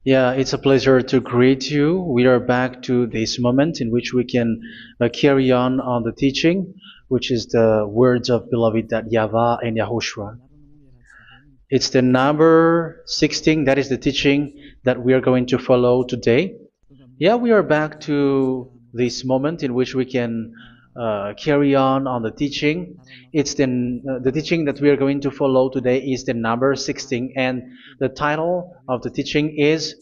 Yeah, it's a pleasure to greet you. We are back to this moment in which we can carry on the teaching, which is the words of beloved that YAHVAH and YAHOSHUA. It's the number 16, that is the teaching that we are going to follow today. Yeah, we are back to this moment in which we can carry on the teaching. It's the teaching that we are going to follow today is the number 16, and the title of the teaching is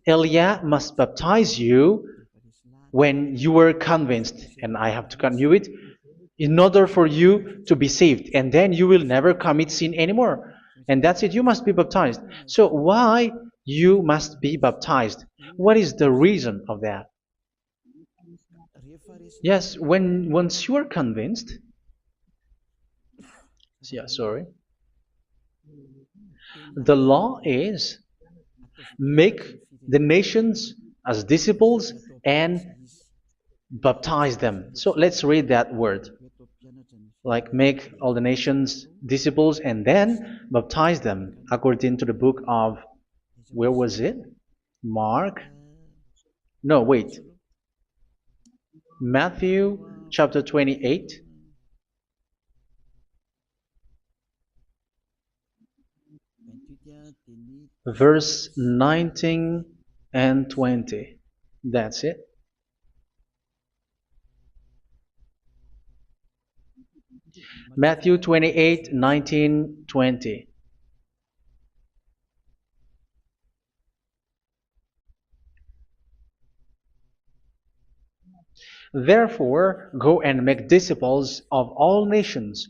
Elia must baptize you when you were convinced, and I have to continue it, in order for you to be saved, and then you will never commit sin anymore. And that's it, you must be baptized. So why you must be baptized? What is the reason of that? Yes, once you are convinced, yeah, sorry, the law is make the nations as disciples and baptize them. So let's read that word. Like make all the nations disciples and then baptize them according to the book of, where was it? Mark? No, wait. Matthew chapter 28. Verse 19 and 20. That's it. Matthew 28, 19, 20. Therefore, go and make disciples of all nations.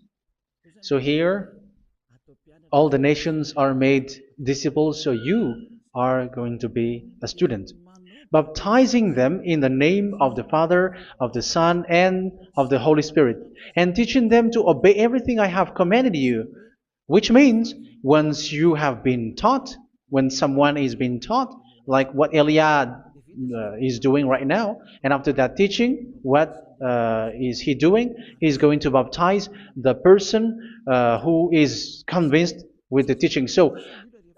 So here, all the nations are made disciples, so you are going to be a student. Baptizing them in the name of the Father, of the Son, and of the Holy Spirit, and teaching them to obey everything I have commanded you. Which means, once you have been taught, when someone is being taught, like what Elia is doing right now, and after that teaching, what is he doing? He's going to baptize the person who is convinced with the teaching. So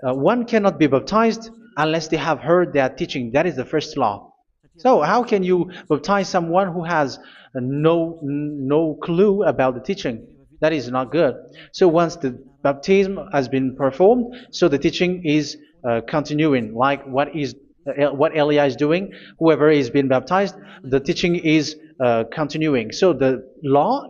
one cannot be baptized unless they have heard that teaching. That is the first law. So how can you baptize someone who has no clue about the teaching? That is not good. So once the baptism has been performed, so the teaching is continuing, like what Elia is doing. Whoever is being baptized, the teaching is continuing. So the law,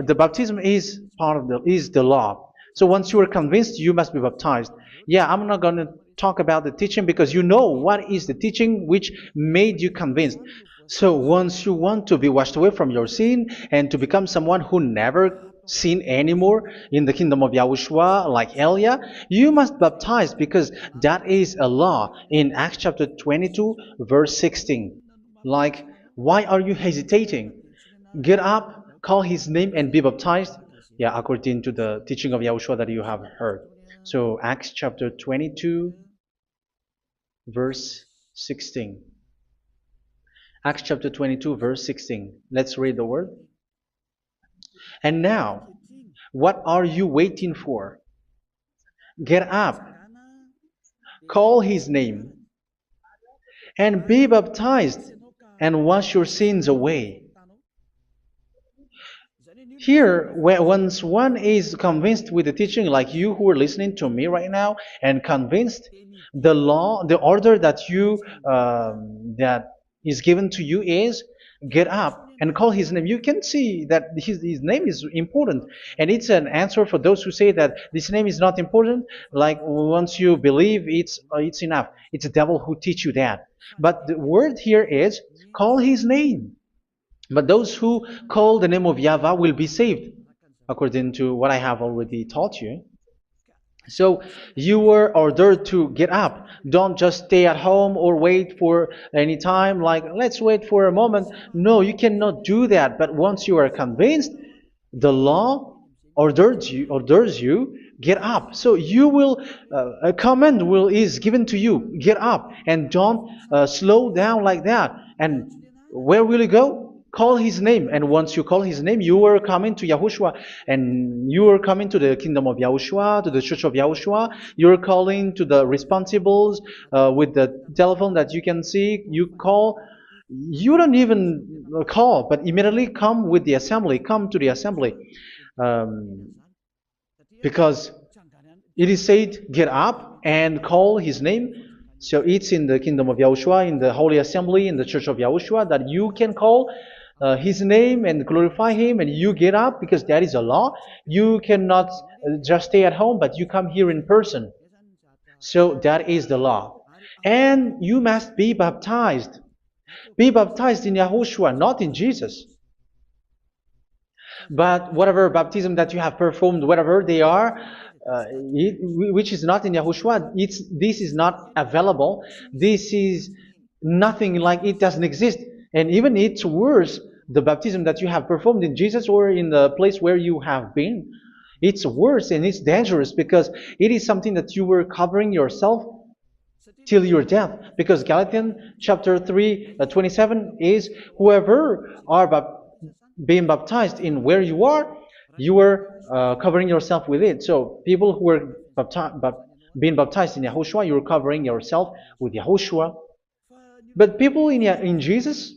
the baptism is part of the law. So once you are convinced, you must be baptized. Yeah, I'm not going to talk about the teaching because you know what is the teaching which made you convinced. So once you want to be washed away from your sin and to become someone who never sin anymore in the kingdom of Yahushua, like Elia, you must baptize because that is a law in Acts chapter 22, verse 16. Like, why are you hesitating? Get up, call his name, and be baptized. Yeah, according to the teaching of Yahushua that you have heard. So Acts chapter 22, verse 16. Acts chapter 22, verse 16. Let's read the word. And now, what are you waiting for? Get up, call his name, and be baptized, and wash your sins away. Here, once one is convinced with the teaching, like you who are listening to me right now, and convinced, the law, the order that that is given to you is get up and call his name. You can see that his name is important, and it's an answer for those who say that this name is not important. Like once you believe, it's enough. It's the devil who teach you that. But the word here is call his name. But those who call the name of YAHVAH will be saved, according to what I have already taught you. So you were ordered to get up. Don't just stay at home or wait for any time, like let's wait for a moment. No, you cannot do that. But once you are convinced, the law orders you get up. So you will a command is given to you, get up, and don't slow down like that. And where will you go? call his name. And once you call his name, you are coming to Yahushua, and you are coming to the kingdom of Yahushua, to the church of Yahushua. You're calling to the responsibles with the telephone that you can see. You call. You don't even call, but immediately come with the assembly. Come to the assembly. Um, because it is said, get up and call his name. So it's in the kingdom of Yahushua, in the holy assembly, in the church of Yahushua, that you can call his name and glorify him, and you get up, because that is a law. You cannot just stay at home, but you come here in person. So that is the law. And you must be baptized. Be baptized in Yahushua, not in Jesus. But whatever baptism that you have performed, whatever they are, which is not in Yahushua, this is not available. This is nothing, like it doesn't exist. And even it's worse, the baptism that you have performed in Jesus or in the place where you have been. It's worse and it's dangerous, because it is something that you were covering yourself till your death. Because Galatians chapter 3, 27 is, whoever are being baptized in where you are covering yourself with it. So people who were being baptized in Yahushua, you're covering yourself with Yahushua. But people in Jesus,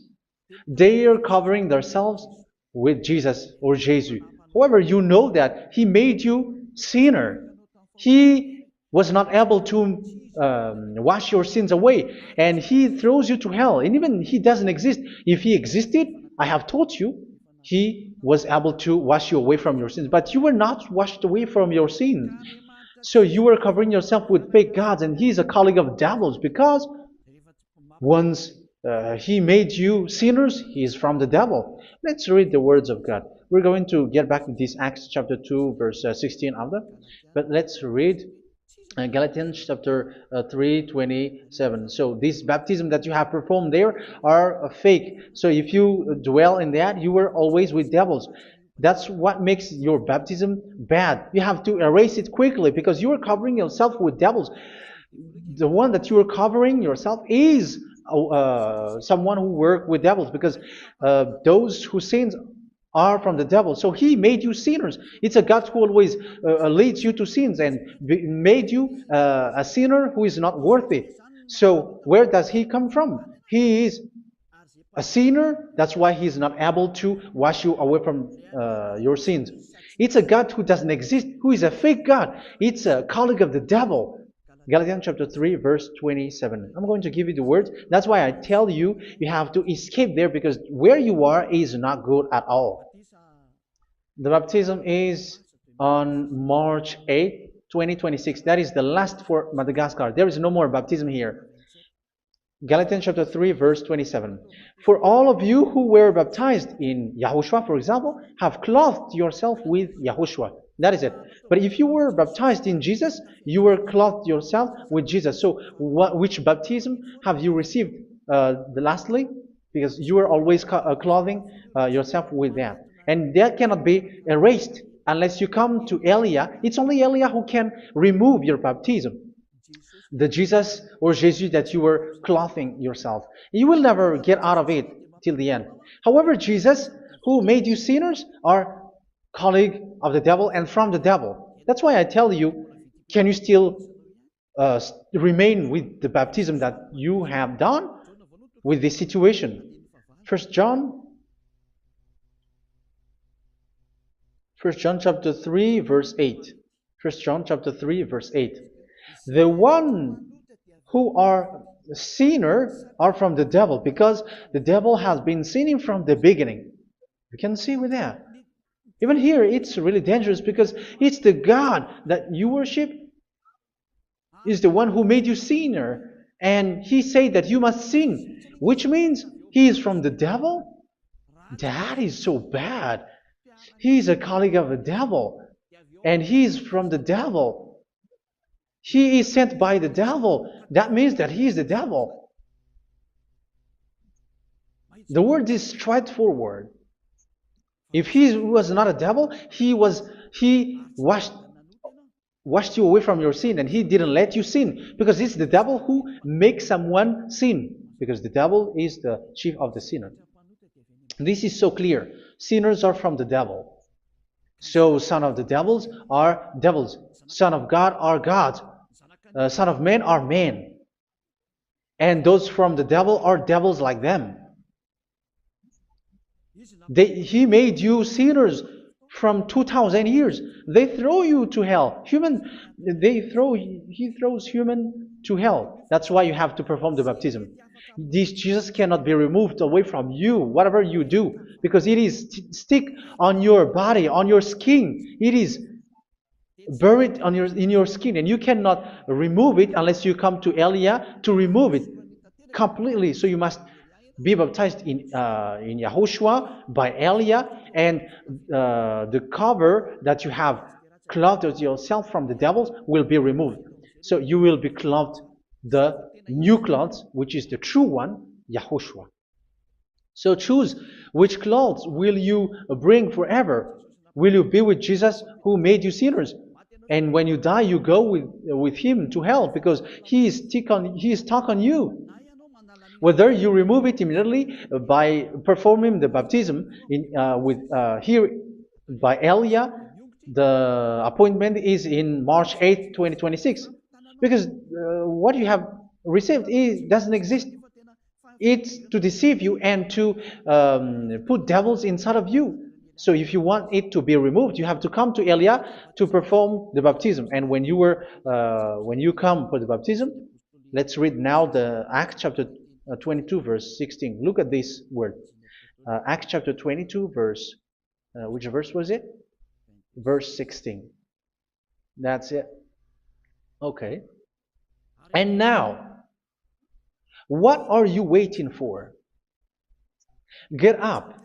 they are covering themselves with Jesus or Jesus. However, you know that he made you sinner. He was not able to wash your sins away, and he throws you to hell. And even he doesn't exist. If he existed, I have taught you, he was able to wash you away from your sins. But you were not washed away from your sins. So you were covering yourself with fake gods, and he's a colleague of devils, because once he made you sinners, he is from the devil. Let's read the words of God. We're going to get back to this Acts chapter 2, verse 16 after. But let's read Galatians chapter 3:27. So this baptism that you have performed there are fake. So if you dwell in that, you were always with devils. That's what makes your baptism bad. You have to erase it quickly, because you are covering yourself with devils. The one that you are covering yourself is someone who works with devils, because those who sin are from the devil. So he made you sinners. It's a God who always leads you to sins, and made you a sinner who is not worthy. So where does he come from? He is a sinner. That's why he is not able to wash you away from your sins. It's a God who doesn't exist, who is a fake God. It's a colleague of the devil. Galatians chapter 3, verse 27. I'm going to give you the words. That's why I tell you, you have to escape there, because where you are is not good at all. The baptism is on March 8, 2026. That is the last for Madagascar. There is no more baptism here. Galatians chapter 3, verse 27. For all of you who were baptized in Yahushua, for example, have clothed yourself with Yahushua. That is it. But if you were baptized in Jesus, you were clothed yourself with Jesus. So which baptism have you received lastly? Because you are always clothing yourself with that. And that cannot be erased unless you come to Elia. It's only Elia who can remove your baptism. The Jesus or Jesus that you were clothing yourself. You will never get out of it till the end. However, Jesus, who made you sinners, are colleague of the devil and from the devil. That's why I tell you, can you still remain with the baptism that you have done with this situation? First John chapter 3, verse 8. First John chapter 3, verse 8. The one who are sinner are from the devil, because the devil has been sinning from the beginning. You can see with that. Even here, it's really dangerous, because it's the God that you worship is the one who made you sinner, and he said that you must sin, which means he is from the devil. That is so bad. He is a colleague of the devil, and he is from the devil. He is sent by the devil. That means that he is the devil. The word is straightforward. If he was not a devil, he washed you away from your sin, and he didn't let you sin, because it's the devil who makes someone sin, because the devil is the chief of the sinner. This is so clear. Sinners are from the devil. So son of the devils are devils. Son of God are gods. Son of men are men. And those from the devil are devils like them. He made you sinners from 2000 years. They throw you to hell. He throws human to hell. That's why you have to perform the baptism. This Jesus cannot be removed away from you, whatever you do, because it is stick on your body, on your skin. It is buried in your skin, and you cannot remove it unless you come to Elia to remove it completely. So you must be baptized in Yahushua by Elia, and the cover that you have clothed yourself from the devils will be removed. So you will be clothed the new clothes, which is the true one, Yahushua. So choose which clothes will you bring forever. Will you be with Jesus who made you sinners? And when you die, you go with him to hell because he is stuck on you. Whether you remove it immediately by performing the baptism here by Elia, the appointment is in March 8, 2026. Because what you have received doesn't exist. It's to deceive you and to put devils inside of you. So if you want it to be removed, you have to come to Elia to perform the baptism. And when you come for the baptism, let's read now the Acts chapter 22 verse 16. Look at this word. Acts chapter 22 verse, which verse was it? Verse 16. That's it. Okay. And now, what are you waiting for? Get up.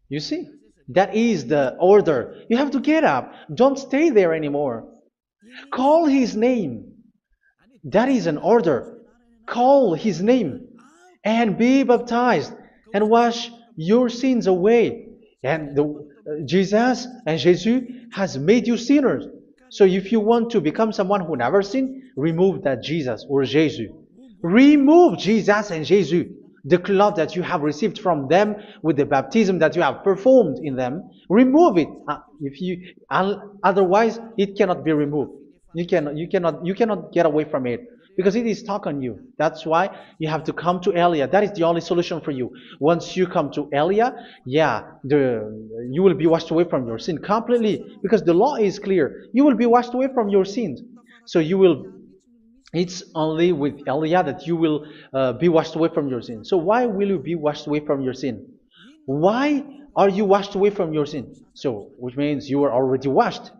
You see, that is the order. You have to get up. Don't stay there anymore. Call his name. That is an order. Call his name and be baptized and wash your sins away. And Jesus has made you sinners. So if you want to become someone who never sinned, remove that Jesus or Jesus. Remove Jesus and Jesus, the cloth that you have received from them with the baptism that you have performed in them. Remove it. Otherwise, it cannot be removed. You cannot get away from it because it is stuck on you. That's why you have to come to Elia. That is the only solution for you. Once you come to Elia, you will be washed away from your sin completely because the law is clear. You will be washed away from your sins. So it's only with Elia that you will be washed away from your sin. So why will you be washed away from your sin? Why are you washed away from your sin? So, which means you are already washed.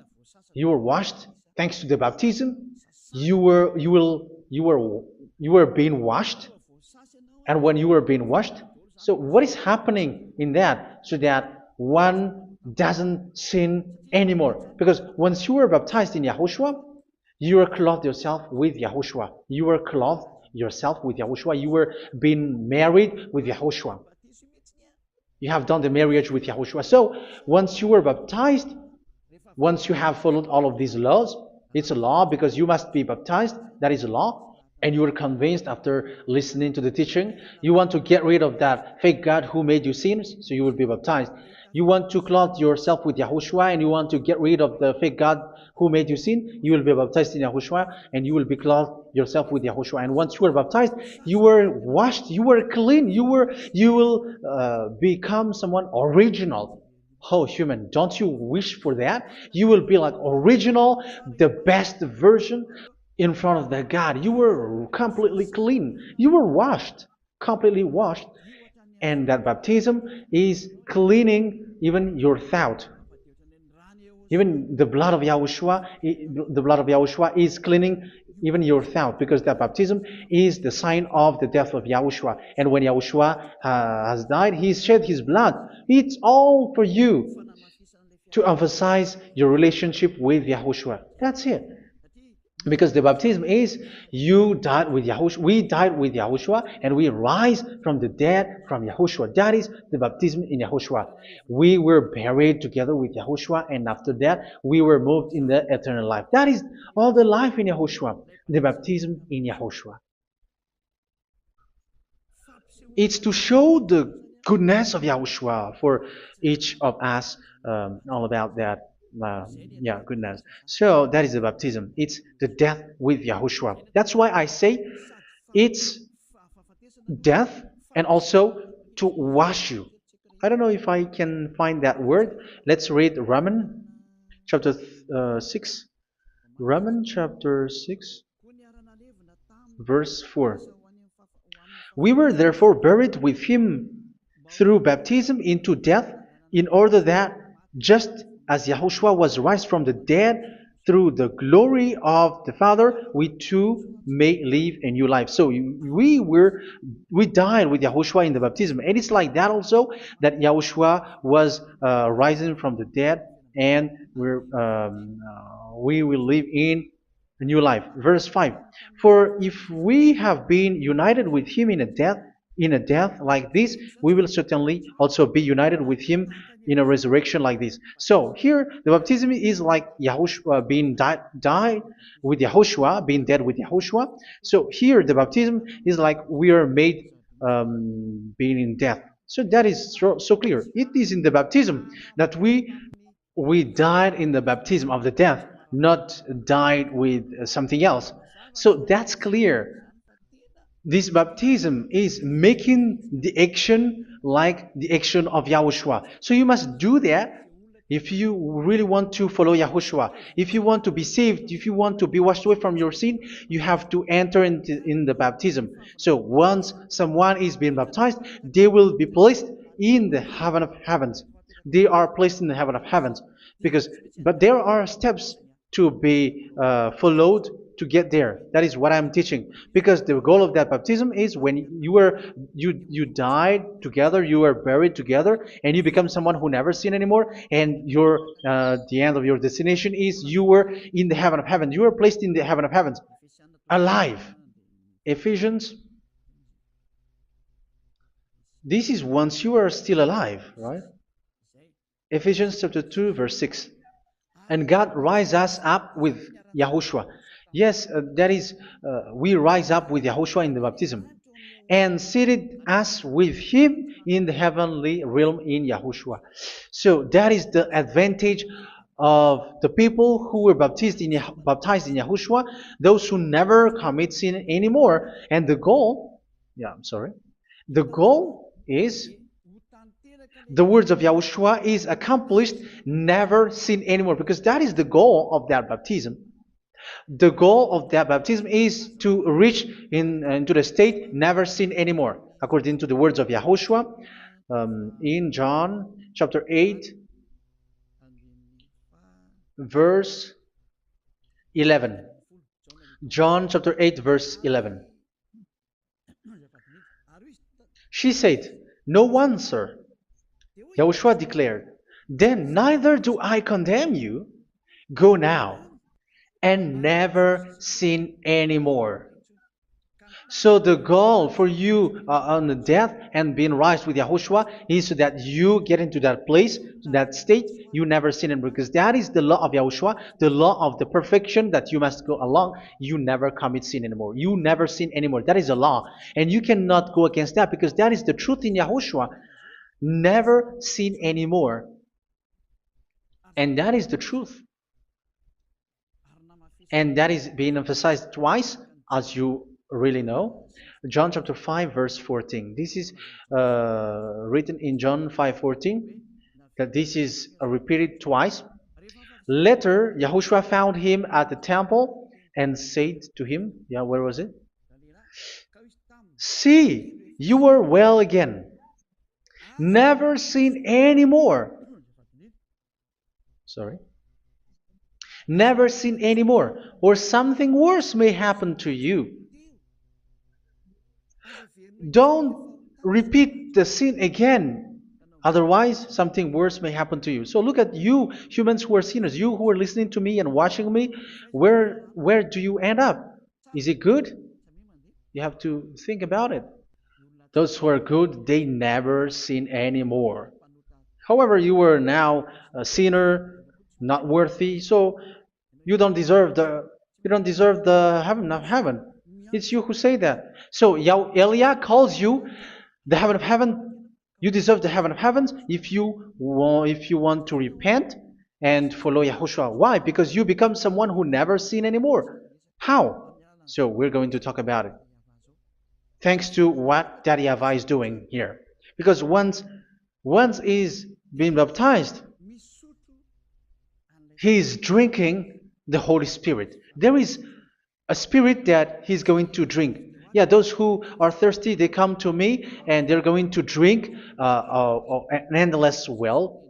You were washed thanks to the baptism. You were being washed, and when you were being washed, so what is happening in that? So that one doesn't sin anymore. Because once you were baptized in Yahushua, you were clothed yourself with Yahushua. You were clothed yourself with Yahushua. You were being married with Yahushua. You have done the marriage with Yahushua. So once you were baptized, once you have followed all of these laws, it's a law because you must be baptized. That is a law. And you are convinced after listening to the teaching, you want to get rid of that fake God who made you sinners, so you will be baptized. You want to clothe yourself with Yahushua and you want to get rid of the fake God who made you sin, you will be baptized in Yahushua and you will be clothed yourself with Yahushua. And once you are baptized, you were washed, you were clean, you will become someone original. Oh, human, don't you wish for that? You will be like original, the best version in front of the God. You were completely clean. You were washed, completely washed. And that baptism is cleaning even your thought. Even the blood of Yahushua is cleaning even your thought, because that baptism is the sign of the death of Yahushua. And when Yahushua has died, he shed his blood. It's all for you to emphasize your relationship with Yahushua. That's it. Because the baptism is you died with Yahushua, we died with Yahushua, and we rise from the dead from Yahushua. That is the baptism in Yahushua. We were buried together with Yahushua, and after that we were moved in the eternal life. That is all the life in Yahushua, the baptism in Yahushua. It's to show the goodness of Yahushua for each of us, all about that. Yeah, goodness. So that is the baptism. It's the death with Yahushua. That's why I say it's death and also to wash you. I don't know if I can find that word. Let's read Romans chapter 6. Romans chapter 6, verse 4. We were therefore buried with him through baptism into death, in order that, just as Yahushua was raised from the dead through the glory of the Father, we too may live a new life. So we died with Yahushua in the baptism, and it's like that also that Yahushua was rising from the dead, and we will live in a new life. Verse 5. For if we have been united with him in a death like this, we will certainly also be united with him in a resurrection like this. So here the baptism is like Yahushua being died with Yahushua, being dead with Yahushua. So here the baptism is like we are made being in death. So that is so clear. It is in the baptism that we died in the baptism of the death, not died with something else. So that's clear. This baptism is making the action like the action of Yahushua. So you must do that if you really want to follow Yahushua. If you want to be saved, if you want to be washed away from your sin, you have to enter in the baptism. So once someone is being baptized, they will be placed in the heaven of heavens. They are placed in the heaven of heavens, but there are steps to be followed to get there. That is what I'm teaching, because the goal of that baptism is when you died together, you were buried together, and you become someone who never sin anymore, and the end of your destination is you were in the heaven of heaven. You were placed in the heaven of heavens, alive. Ephesians. This is once you are still alive, right? Ephesians chapter 2, verse 6. And God rise us up with Yahushua. Yes, that is, we rise up with Yahushua in the baptism. And seated us with him in the heavenly realm in Yahushua. So that is the advantage of the people who were baptized in Yahushua, those who never commit sin anymore. And the goal, the goal is the words of Yahushua is accomplished, never sin anymore, because that is the goal of that baptism. The goal of that baptism is to reach into the state never sin anymore, according to the words of Yahushua in John chapter 8, verse 11. John chapter 8, verse 11. She said, "No one, sir." Yahushua declared, "Then neither do I condemn you. Go now and never sin anymore." So the goal for you on the death and being raised with Yahushua is so that you get into that place, that state, you never sin anymore. Because that is the law of Yahushua, the law of the perfection that you must go along. You never commit sin anymore. You never sin anymore. That is a law. And you cannot go against that, because that is the truth in Yahushua. Never sin anymore. And that is the truth. And that is being emphasized twice, as you really know. John chapter 5, verse 14. This is written in John 5:14, that this is repeated twice. Later, Yahushua found him at the temple and said to him, where was it? "See, you are well again. Never sin anymore." Never sin anymore, or something worse may happen to you. Don't repeat the sin again. Otherwise, something worse may happen to you. So look at you, humans who are sinners, you who are listening to me and watching me. Where do you end up? Is it good? You have to think about it. Those who are good, they never sin anymore. However, you are now a sinner, not worthy, so you don't deserve the heaven of heaven. It's you who say that. So Elia calls you the heaven of heaven You deserve the heaven of heavens if you want to repent and follow Yahushua. Why? Because you become someone who never sin anymore. How? So we're going to talk about it. Thanks to what Daddy YAHVAH is doing here. Because once is being baptized, he is drinking the Holy Spirit. There is a spirit that he's going to drink. Yeah, those who are thirsty, they come to me and they're going to drink an endless well.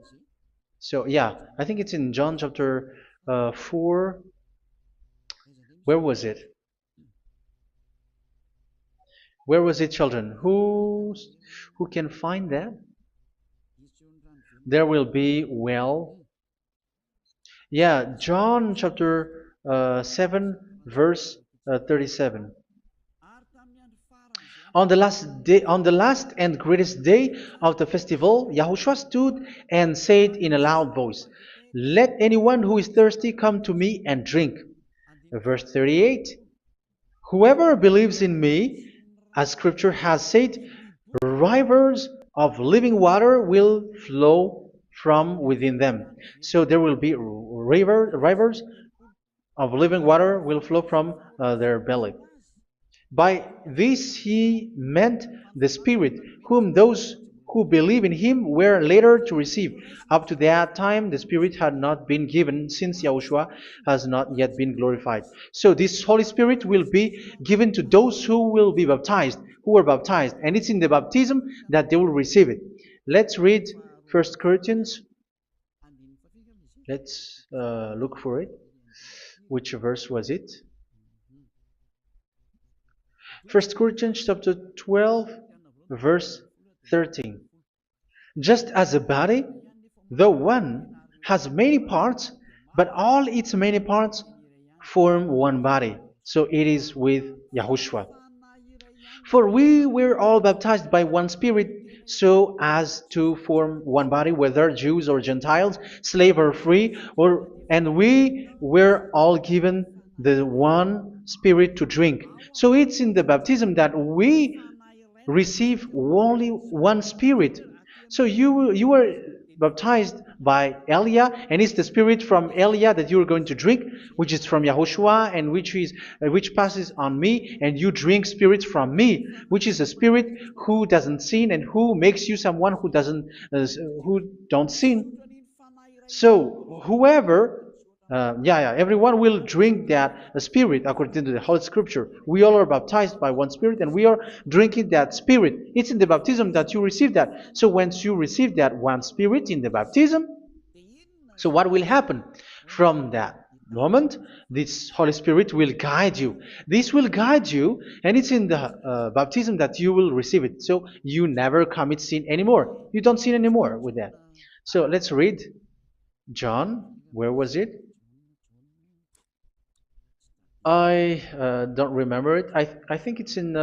So yeah, I think it's in John chapter 4. Where was it? Where was it, children? Who can find that? There will be well. Yeah, John chapter 7, verse 37. On the last day, on the last and greatest day of the festival, Yahushua stood and said in a loud voice, "Let anyone who is thirsty come to me and drink." Verse 38, "Whoever believes in me, as Scripture has said, rivers of living water will flow from within them." So there will be rivers of living water will flow from their belly. By this he meant the Spirit, whom those who believe in him were later to receive. Up to that time, the Spirit had not been given, since Yahushua has not yet been glorified. So this Holy Spirit will be given to those who will be baptized, who were baptized, and it's in the baptism that they will receive it. Let's read 1 Corinthians. Let's look for it. Which verse was it? 1 Corinthians chapter 12, verse 13. Just as a body, though one, has many parts, but all its many parts form one body. So it is with Yahushua. For we were all baptized by one Spirit, so as to form one body, whether Jews or Gentiles, slave or free, and we were all given the one Spirit to drink. So it's in the baptism that we receive only one Spirit. So you were baptized by Elia, and it's the Spirit from Elia that you are going to drink, which is from Yahushua, and which passes on me, and you drink Spirit from me, which is a Spirit who doesn't sin and who makes you someone who don't sin. So whoever everyone will drink that Spirit according to the Holy Scripture. We all are baptized by one Spirit, and we are drinking that Spirit. It's in the baptism that you receive that. So once you receive that one Spirit in the baptism, so what will happen? From that moment, this Holy Spirit will guide you. This will guide you, and it's in the baptism that you will receive it. So you never commit sin anymore. You don't sin anymore with that. So let's read John. Where was it? I don't remember it. I think it's in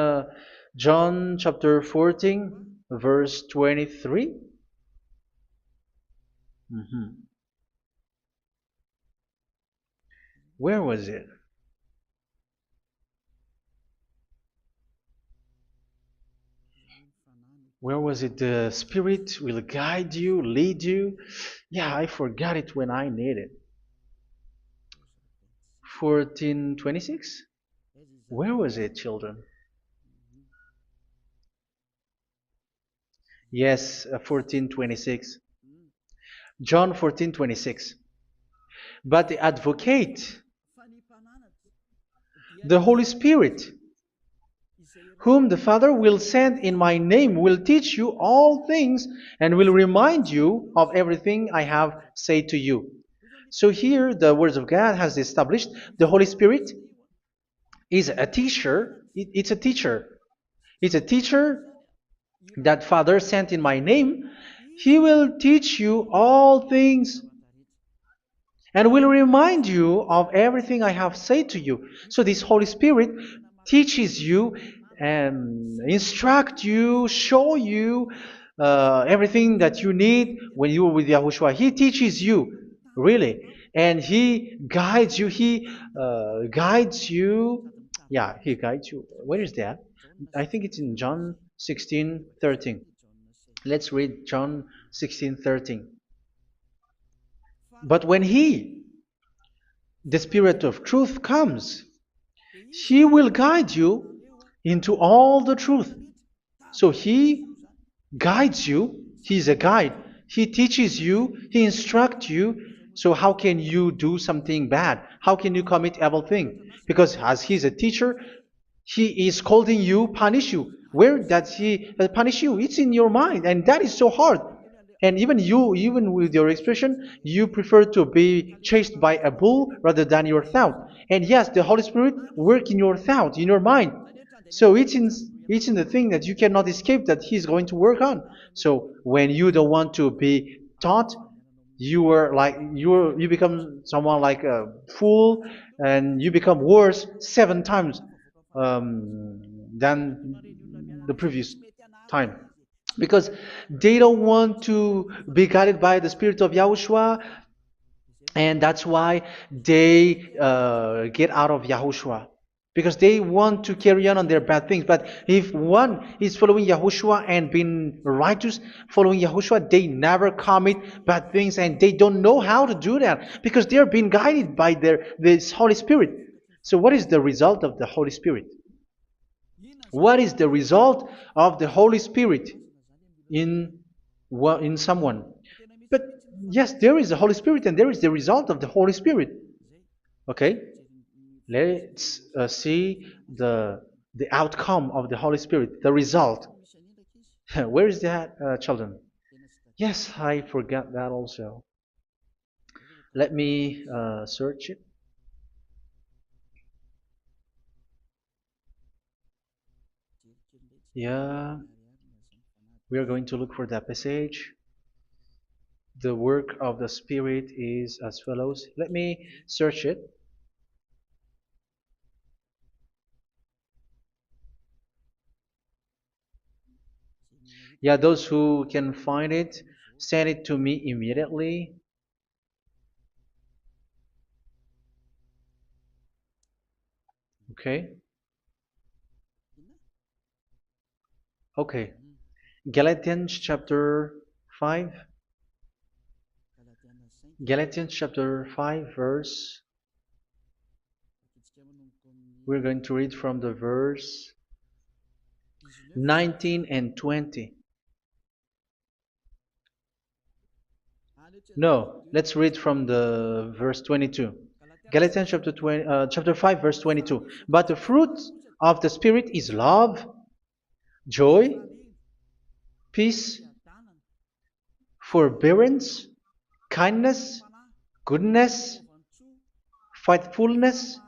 John chapter 14, verse 23. Where was it? Where was it? The Spirit will guide you, lead you. Yeah, I forgot it when I need it. 14:26? Where was it, children? Yes, 14:26. John 14:26. But the advocate, the Holy Spirit, whom the Father will send in my name, will teach you all things and will remind you of everything I have said to you. So here the words of God has established the Holy Spirit is a teacher. It's a teacher. It's a teacher that Father sent in my name. He will teach you all things and will remind you of everything I have said to you. So this Holy Spirit teaches you and instruct you, show you everything that you need when you are with Yahushua. He teaches you, really. And He guides you. He guides you. Yeah, He guides you. Where is that? I think it's in John 16:13. Let's read John 16:13. But when He, the Spirit of truth, comes, He will guide you into all the truth. So He guides you. He's a guide. He teaches you. He instructs you. So how can you do something bad? How can you commit evil thing? Because as He's a teacher, He is scolding you, punish you. Where does He punish you? It's in your mind, and that is so hard. And even you, even with your expression, you prefer to be chased by a bull rather than your thought. And yes, the Holy Spirit work in your thought, in your mind. So it's in the thing that you cannot escape that He's going to work on. So when you don't want to be taught, you become someone like a fool, and you become worse 7 times than the previous time, because they don't want to be guided by the Spirit of Yahushua, and that's why they get out of Yahushua, because they want to carry on their bad things. But if one is following Yahushua and being righteous, following Yahushua, they never commit bad things, and they don't know how to do that because they are being guided by this Holy Spirit. So what is the result of the Holy Spirit? What is the result of the Holy Spirit in someone? But yes, there is the Holy Spirit, and there is the result of the Holy Spirit. Okay, let's see the outcome of the Holy Spirit, the result. Where is that, children? Yes, I forgot that also. Let me search it. Yeah, we are going to look for that passage. The work of the Spirit is as follows. Let me search it. Yeah, those who can find it, send it to me immediately. Okay. Okay. Galatians chapter 5. Galatians chapter 5 verse. We're going to read from the verse 19 and 20. No, let's read from the verse 22. Galatians chapter 5 verse 22. But the fruit of the Spirit is love, joy, peace, forbearance, kindness, goodness, faithfulness.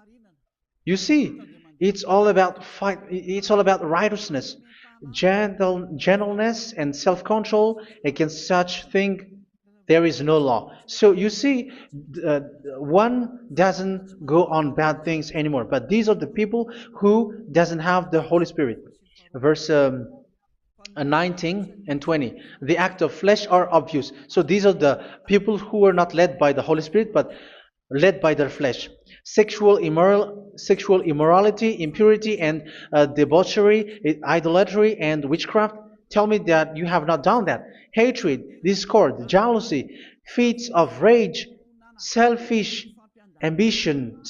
You see, it's all about fight. It's all about righteousness, gentleness, and self-control. Against such thing, there is no law. So you see, uh, one doesn't go on bad things anymore. But these are the people who doesn't have the Holy Spirit. Verse 19 and 20. The act of flesh are obvious. So these are the people who are not led by the Holy Spirit, but led by their flesh. Sexual immorality, impurity, and debauchery, idolatry, and witchcraft. Tell me that you have not done that. Hatred, discord, jealousy, fits of rage, selfish ambition,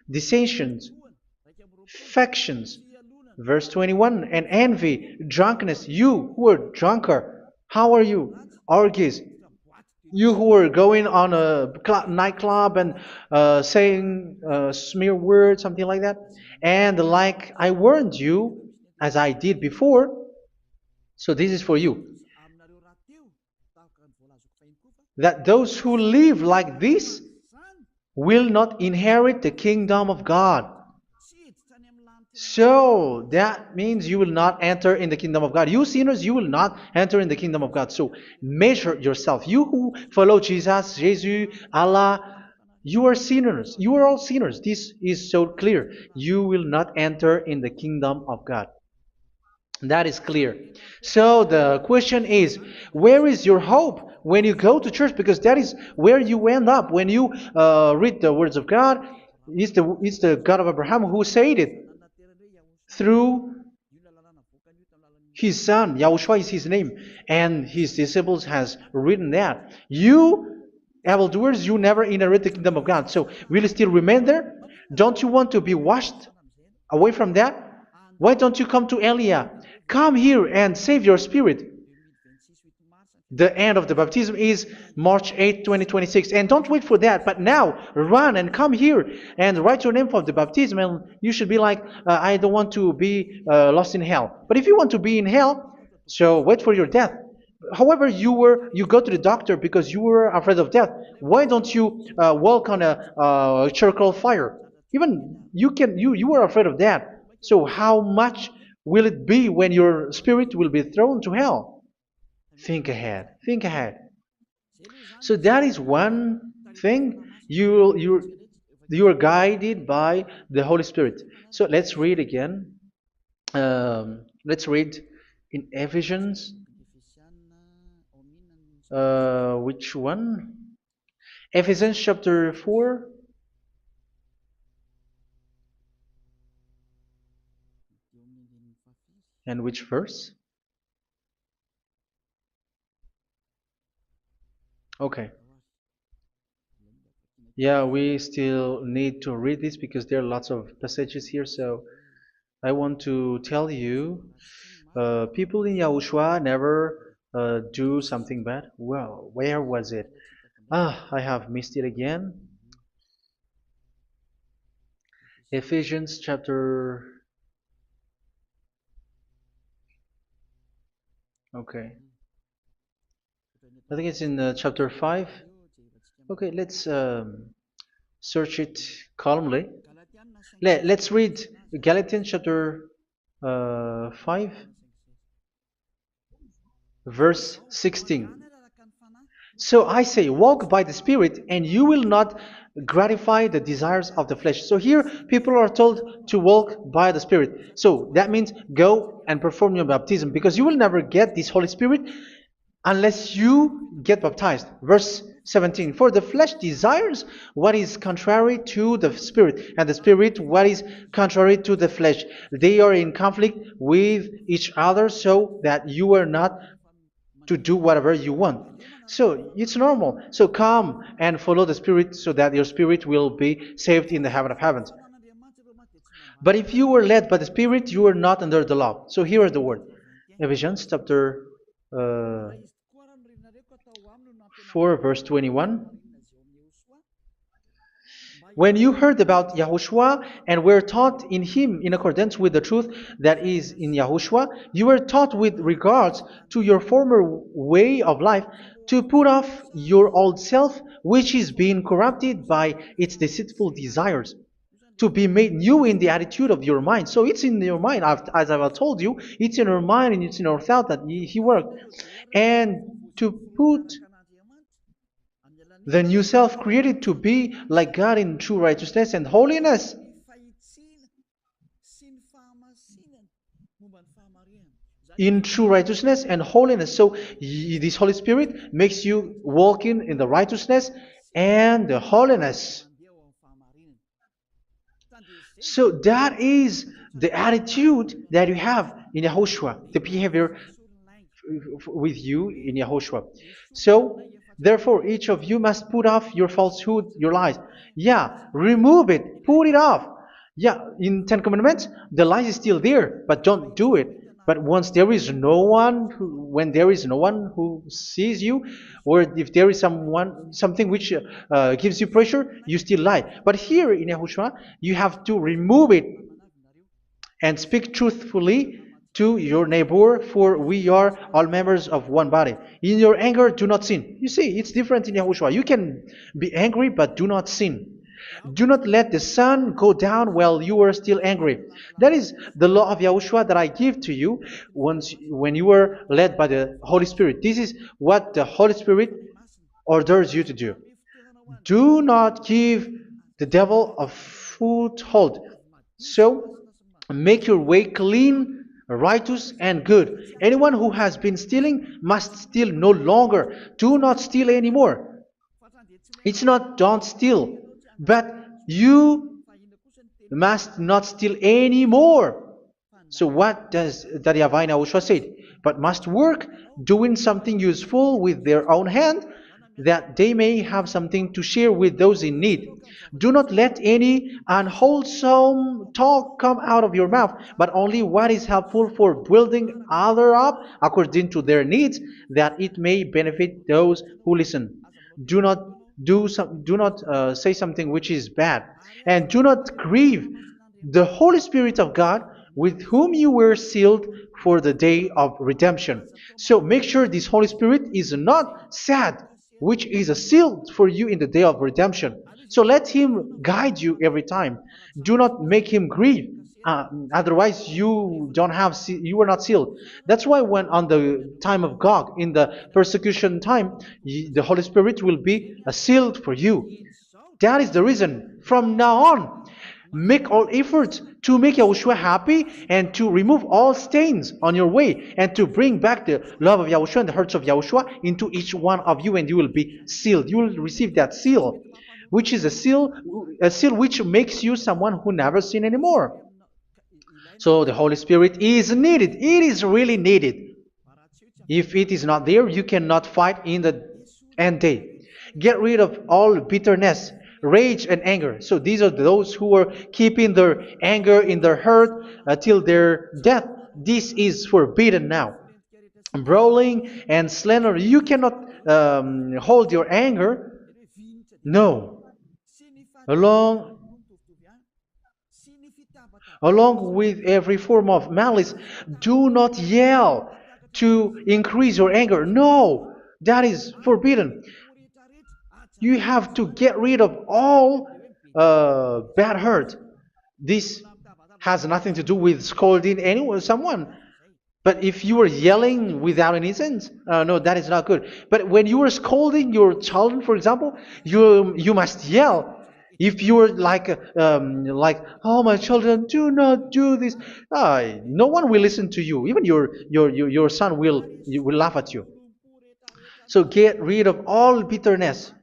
dissensions, factions. Verse 21, and envy, drunkenness. You who are drunkard, how are you? Orgies. You who are going on a nightclub and saying smear words, something like that. And like I warned you, as I did before, so this is for you, that those who live like this will not inherit the kingdom of God. So that means you will not enter in the kingdom of God. You sinners, you will not enter in the kingdom of God. So measure yourself. You who follow Jesus, Allah, you are sinners. You are all sinners. This is so clear. You will not enter in the kingdom of God. That is clear. So the question is, where is your hope when you go to church? Because that is where you end up when you read the words of God. It's the God of Abraham who said it through His son, Yahushua is his name, and his disciples has written that. You, evildoers, you never inherit the kingdom of God. So will you still remain there? Don't you want to be washed away from that? Why don't you come to Elia? Come here and save your spirit. The end of the baptism is March 8th, 2026. And don't wait for that, but now run and come here and write your name for the baptism. And you should be like, I don't want to be lost in hell. But if you want to be in hell, so wait for your death. However, you go to the doctor because you were afraid of death. Why don't you walk on a charcoal fire? Even you were afraid of that. So how much will it be when your spirit will be thrown to hell? Think ahead. Think ahead. So that is one thing. You are guided by the Holy Spirit. So let's read again. Let's read in Ephesians. Which one? Ephesians chapter 4. And which verse? Okay. Yeah, we still need to read this because there are lots of passages here. So I want to tell you, people in Yahushua never do something bad. Well, where was it? I have missed it again. Ephesians chapter. Okay. I think it's in chapter 5. Okay, let's search it calmly. Let's read Galatians chapter 5, verse 16. So I say, walk by the Spirit, and you will not gratify the desires of the flesh. So here, people are told to walk by the Spirit. So that means go and perform your baptism, because you will never get this Holy Spirit unless you get baptized. Verse 17. For the flesh desires what is contrary to the Spirit, and the Spirit what is contrary to the flesh. They are in conflict with each other, so that you are not to do whatever you want. So it's normal. So come and follow the Spirit so that your spirit will be saved in the heaven of heavens. But if you were led by the Spirit, you are not under the law. So here is the word. Ephesians chapter 4 verse 21. When you heard about Yahushua and were taught in him in accordance with the truth that is in Yahushua, you were taught with regards to your former way of life to put off your old self, which is being corrupted by its deceitful desires, to be made new in the attitude of your mind. So it's in your mind, as I've told you, it's in your mind and it's in your thought that he worked. And to put the new self created to be like God in true righteousness and holiness. In true righteousness and holiness. So this Holy Spirit makes you walk in the righteousness and the holiness. So that is the attitude that you have in Yahushua, the behavior with you in Yahushua. So therefore, each of you must put off your falsehood, your lies. Yeah, remove it, put it off. Yeah, in Ten Commandments, the lies is still there, but don't do it. But once there is no one, when there is no one who sees you, or if there is something which gives you pressure, you still lie. But here in Yahushua, you have to remove it and speak truthfully to your neighbor, for we are all members of one body. In your anger, do not sin. You see, it's different in Yahushua. You can be angry, but do not sin. Do not let the sun go down while you are still angry. That is the law of Yahushua that I give to you when you were led by the Holy Spirit. This is what the Holy Spirit orders you to do. Do not give the devil a foothold. So, make your way clean, righteous, and good. Anyone who has been stealing must steal no longer. Do not steal anymore. It's not don't steal, but you must not steal anymore. So what does Daddy Avai Yahushua say? But must work doing something useful with their own hand, that they may have something to share with those in need. Do not let any unwholesome talk come out of your mouth, but only what is helpful for building others up according to their needs, that it may benefit those who listen. Do not do not say something which is bad, and do not grieve the Holy Spirit of God, with whom you were sealed for the day of redemption. So make sure this Holy Spirit is not sad, which is a seal for you in the day of redemption. So let him guide you every time. Do not make him grieve. Otherwise, you don't have you were not sealed. That's why when on the time of God, in the persecution time, the Holy Spirit will be a sealed for you. That is the reason. From now on, make all efforts to make Yahushua happy and to remove all stains on your way and to bring back the love of Yahushua and the hearts of Yahushua into each one of you, and you will be sealed. You will receive that seal, which is a seal which makes you someone who never sin anymore. So the Holy Spirit is needed. It is really needed. If it is not there, you cannot fight in the end day. Get rid of all bitterness, rage, and anger. So these are those who are keeping their anger in their heart till their death. This is forbidden now. Brawling and slander. You cannot hold your anger. No. Along Along with every form of malice, do not yell to increase your anger. No, that is forbidden. You have to get rid of all bad hurt. This has nothing to do with scolding anyone, someone. But if you are yelling without any sense, no, that is not good. But when you are scolding your children, for example, you must yell. If you are like, oh my children, do not do this, no one will listen to you. Even your son will laugh at you. So get rid of all bitterness.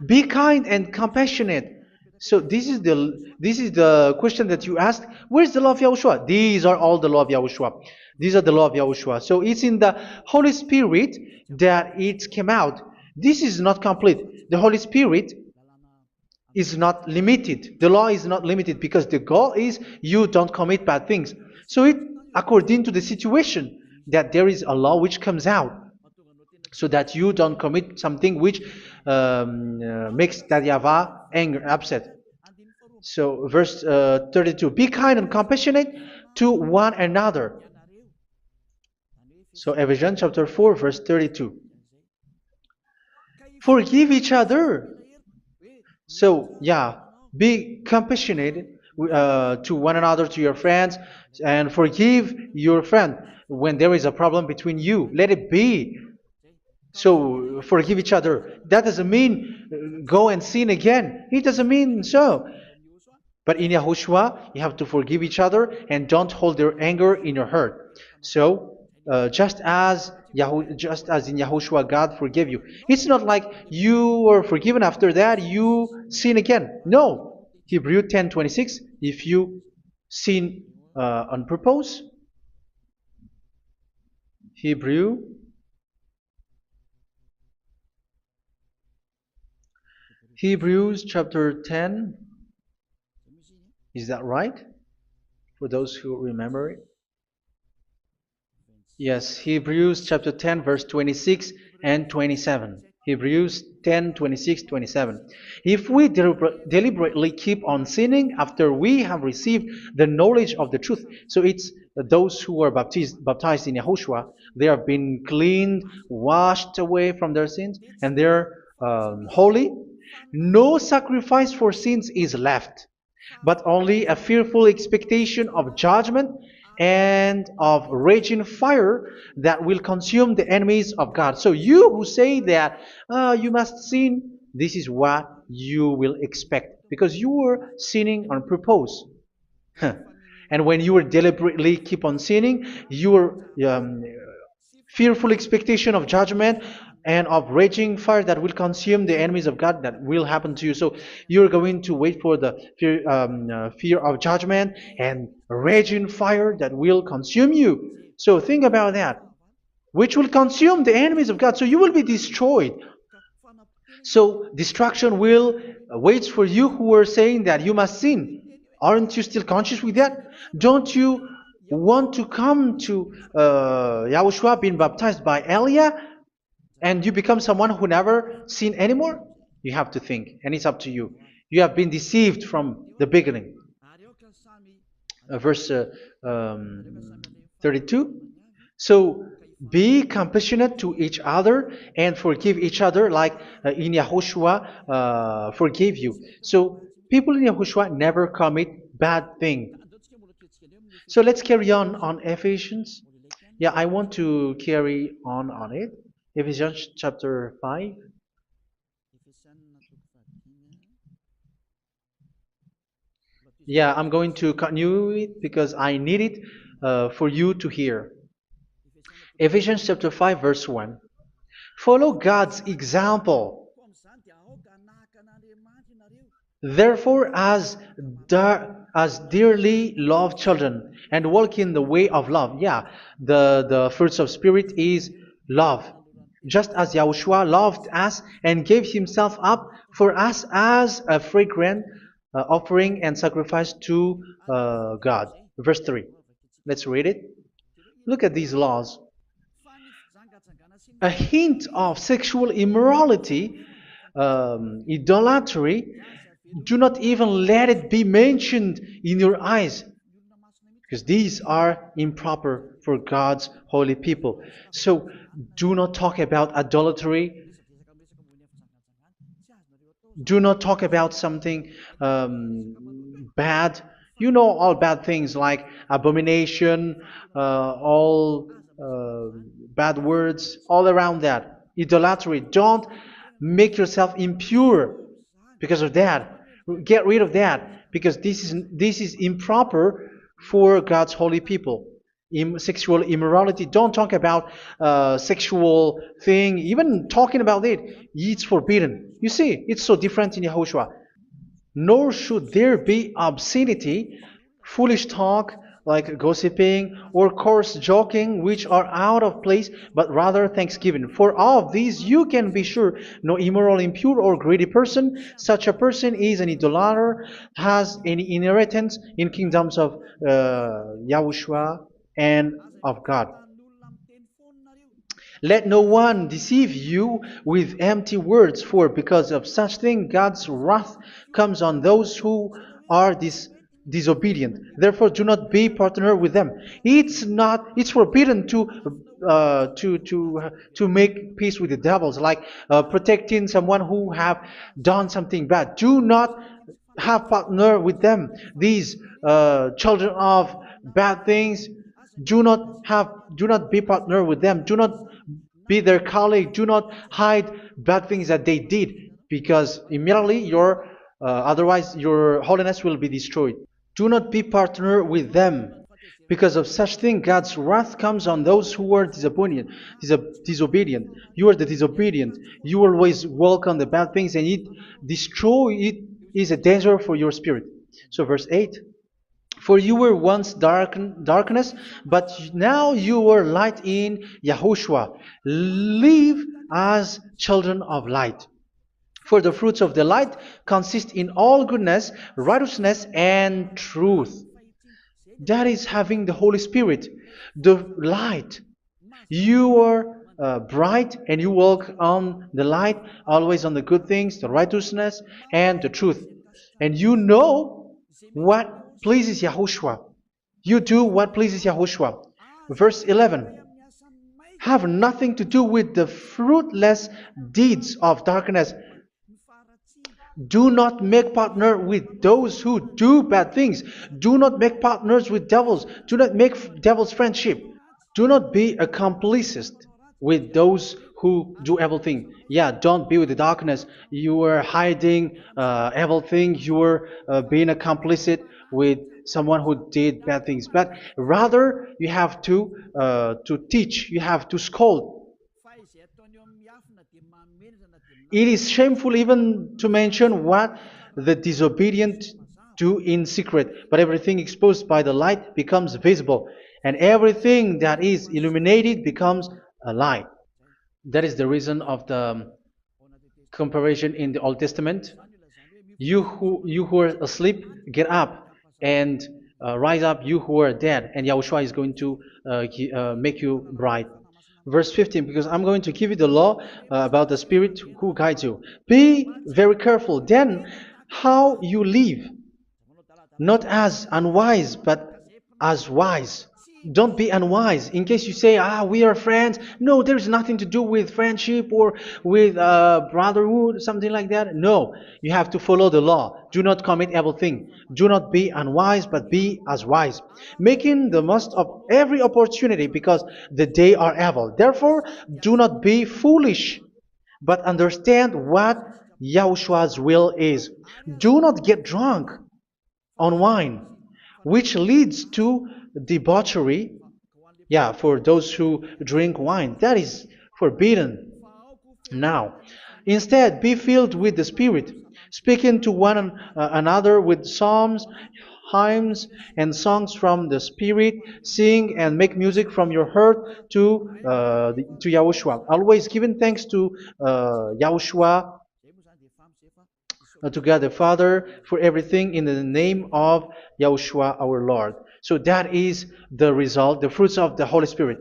Be kind and compassionate. So this is the question that you asked. Where's the law of Yahushua? These are all the law of Yahushua. These are the law of Yahushua. So it's in the Holy Spirit that it came out. This is not complete. The Holy Spirit is not limited. The law is not limited because the goal is you don't commit bad things. So it according to the situation that there is a law which comes out, so that you don't commit something which makes that YAHVAH anger, upset. So verse 32, be kind and compassionate to one another. So Ephesians chapter 4 verse 32. Forgive each other. So yeah, be compassionate to one another, to your friends, and forgive your friend when there is a problem between you. Let it be. So forgive each other. That doesn't mean go and sin again. It doesn't mean so. But in Yahushua, you have to forgive each other and don't hold your anger in your heart. So just as in Yahushua, God forgave you. It's not like you were forgiven after that you sin again. No. Hebrew 10:26. If you sin on purpose, Hebrews chapter 10. Is that right? For those who remember it? Yes, Hebrews chapter 10, verse 26 and 27. Hebrews 10, 26, 27. If we deliberately keep on sinning after we have received the knowledge of the truth, so it's those who are baptized in Yahushua, they have been cleaned, washed away from their sins, and they're holy. No sacrifice for sins is left, but only a fearful expectation of judgment and of raging fire that will consume the enemies of God. So you who say that you must sin, this is what you will expect, because you were sinning on purpose. And when you deliberately keep on sinning, you are fearful expectation of judgment and of raging fire that will consume the enemies of God that will happen to you. So you're going to wait for the fear of judgment and raging fire that will consume you. So think about that, which will consume the enemies of God. So you will be destroyed. So destruction will wait for you who are saying that you must sin. Aren't you still conscious with that? Don't you want to come to Yahushua being baptized by Elia and you become someone who never sinned anymore? You have to think, and it's up to you. You have been deceived from the beginning. Verse 32. So be compassionate to each other and forgive each other like in Yahushua forgave you. So people in Yahushua never commit bad thing. So let's carry on Ephesians. Yeah, I want to carry on it. Ephesians chapter 5. Yeah, I'm going to continue it because I need it for you to hear. Ephesians chapter 5 verse 1. Follow God's example. Therefore, as dearly loved children, and walk in the way of love. Yeah, the fruits of spirit is love. Just as Yahushua loved us and gave himself up for us as a fragrant offering and sacrifice to God. Verse 3. Let's read it. Look at these laws. A hint of sexual immorality, idolatry, do not even let it be mentioned in your eyes, because these are improper for God's holy people. So do not talk about idolatry. Do not talk about something bad. You know all bad things like abomination, all bad words, all around that. Idolatry. Don't make yourself impure because of that. Get rid of that because this is improper for God's holy people. Sexual immorality. Don't talk about sexual thing. Even talking about it's forbidden. You see, it's so different in Yahushua. Nor should there be obscenity, foolish talk like gossiping or coarse joking, which are out of place, but rather thanksgiving. For of these you can be sure: no immoral, impure, or greedy person, such a person is an idolater, has any inheritance in kingdoms of Yahushua and of God. Let no one deceive you with empty words, for because of such thing God's wrath comes on those who are disobedient. Therefore, do not be partner with them. It's forbidden to make peace with the devils, like protecting someone who have done something bad. Do not have partner with them. These children of bad things. Do not be partner with them. Do not be their colleague. Do not hide bad things that they did, because immediately otherwise your holiness will be destroyed. Do not be partner with them. Because of such thing, God's wrath comes on those who are disobedient. You are the disobedient. You always walk on the bad things, and it is a danger for your spirit. So verse 8. For you were once darkness, but now you are light in Yahushua. Live as children of light. For the fruits of the light consist in all goodness, righteousness, and truth. That is having the Holy Spirit, the light. You are bright and you walk on the light, always on the good things, the righteousness, and the truth. And you know what pleases Yahushua. You do what pleases Yahushua. Verse 11. Have nothing to do with the fruitless deeds of darkness. Do not make partner with those who do bad things. Do not make partners with devils. Do not make devils friendship. Do not be accomplices with those who do evil things. Yeah, don't be with the darkness. You are hiding evil things. You are being a complicit with someone who did bad things, but rather you have to teach, you have to scold. It is shameful even to mention what the disobedient do in secret, but everything exposed by the light becomes visible, and everything that is illuminated becomes a light. That is the reason of the comparison in the Old Testament. You who are asleep, get up and rise up, you who are dead, and Yahushua is going to make you bright. Verse 15, because I'm going to give you the law about the Spirit who guides you. Be very careful then how you live, not as unwise, but as wise. Don't be unwise. In case you say, we are friends. No, there's nothing to do with friendship or with brotherhood, something like that. No, you have to follow the law. Do not commit evil thing. Do not be unwise, but be as wise, making the most of every opportunity, because the day are evil. Therefore, do not be foolish, but understand what Yahushua's will is. Do not get drunk on wine, which leads to debauchery. Yeah, for those who drink wine, that is forbidden now. Instead, be filled with the Spirit, speaking to one another with psalms, hymns, and songs from the Spirit. Sing and make music from your heart to Yahushua, always giving thanks to Yahushua, to God the Father, for everything in the name of Yahushua our Lord. So that is the result, the fruits of the Holy Spirit.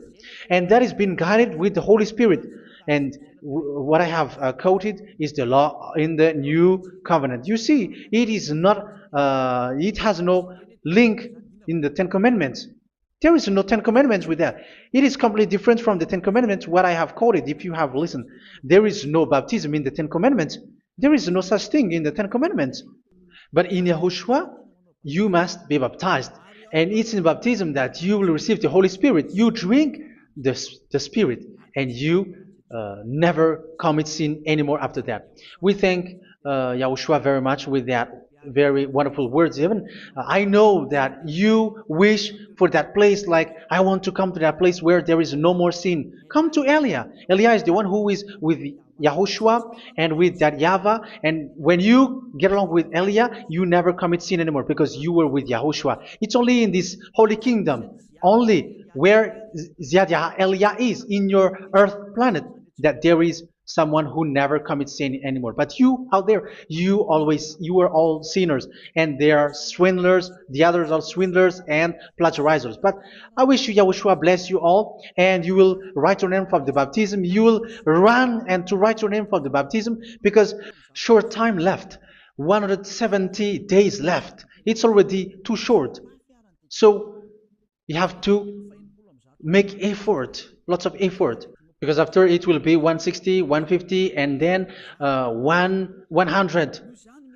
And that is being guided with the Holy Spirit. And what I have quoted is the law in the new covenant. You see, it is not, it has no link in the Ten Commandments. There is no Ten Commandments with that. It is completely different from the Ten Commandments, what I have quoted, if you have listened. There is no baptism in the Ten Commandments. There is no such thing in the Ten Commandments. But in Yahushua, you must be baptized. And it's in baptism that you will receive the Holy Spirit. You drink the Spirit, and you never commit sin anymore after that. We thank Yahushua very much with that very wonderful words. Even I know that you wish for that place, like, I want to come to that place where there is no more sin. Come to Elia. Elia is the one who is with Yahushua and with that YAHVAH. And when you get along with Elia, you never commit sin anymore, because you were with Yahushua. It's only in this holy kingdom, only where Ziad Elia is, in your earth planet, that there is someone who never commits sin anymore. But you out there, you are all sinners, and they are swindlers. The others are swindlers and plagiarizers. But I wish you, Yahushua, bless you all, and you will write your name for the baptism. You will run and to write your name for the baptism, because short time left, 170 days left. It's already too short. So you have to make effort, lots of effort, because after it will be 160, 150, and then 100.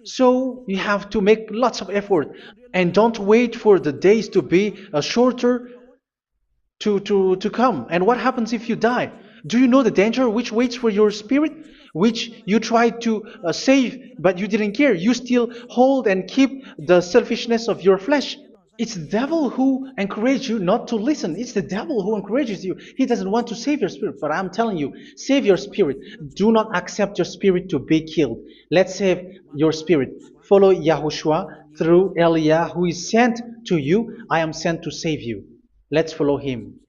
So you have to make lots of effort, and don't wait for the days to be shorter to come. And what happens if you die? Do you know the danger which waits for your spirit, which you tried to save, but you didn't care? You still hold and keep the selfishness of your flesh. It's the devil who encourages you not to listen. It's the devil who encourages you. He doesn't want to save your spirit. But I'm telling you, save your spirit. Do not accept your spirit to be killed. Let's save your spirit. Follow Yahushua through Elia, who is sent to you. I am sent to save you. Let's follow him.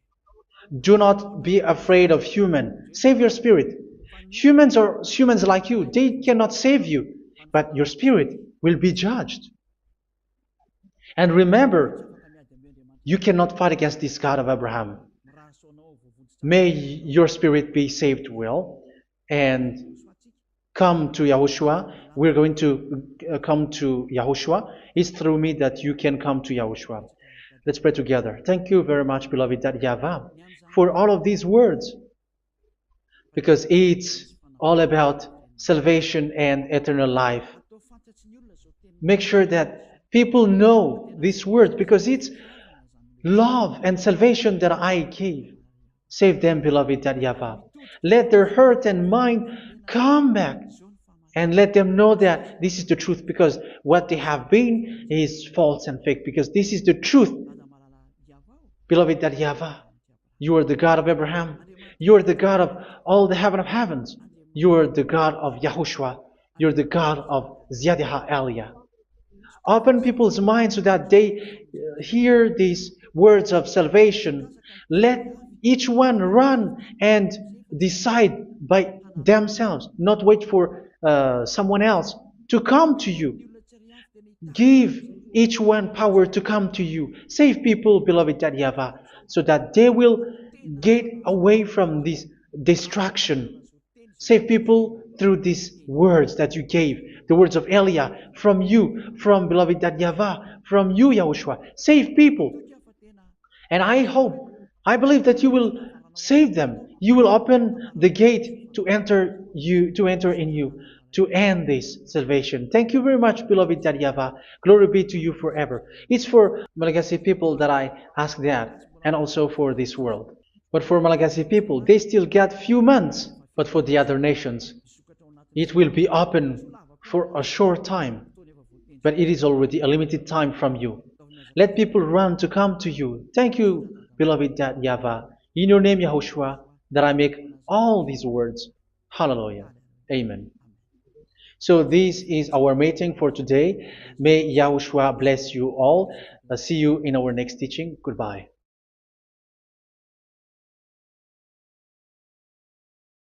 Do not be afraid of human. Save your spirit. Humans are humans like you. They cannot save you. But your spirit will be judged. And remember, you cannot fight against this God of Abraham. May your spirit be saved well, and come to Yahushua. We're going to come to Yahushua. It's through me that you can come to Yahushua. Let's pray together. Thank you very much, beloved YAHVAH, for all of these words, because it's all about salvation and eternal life. Make sure that people know these words, because it's love and salvation that I gave. Save them, beloved YAHVAH. Let their heart and mind come back and let them know that this is the truth, because what they have been is false and fake, because this is the truth. Beloved, that YAHVAH, you are the God of Abraham. You are the God of all the heaven of heavens. You are the God of YAHOSHUA. You are the God of Ziyadiha Aliyah. Open people's minds so that they hear these words of salvation. Let each one run and decide by themselves, not wait for someone else to come to you. Give each one power to come to you. Save people, beloved YAHVAH, so that they will get away from this distraction. Save people through these words that you gave, the words of Elia, from you, from beloved YAHVAH, from you, Yahushua. Save people. And I hope, I believe that you will save them. You will open the gate to enter in you, to end this salvation. Thank you very much, beloved YAHVAH. Glory be to you forever. It's for Malagasy people that I ask that, and also for this world. But for Malagasy people, they still get few months. But for the other nations, it will be open for a short time. But it is already a limited time from you. Let people run to come to you. Thank you, beloved YAHVAH. In your name, Yahushua, that I make all these words. Hallelujah. Amen. So this is our meeting for today. May Yahushua bless you all. See you in our next teaching. Goodbye.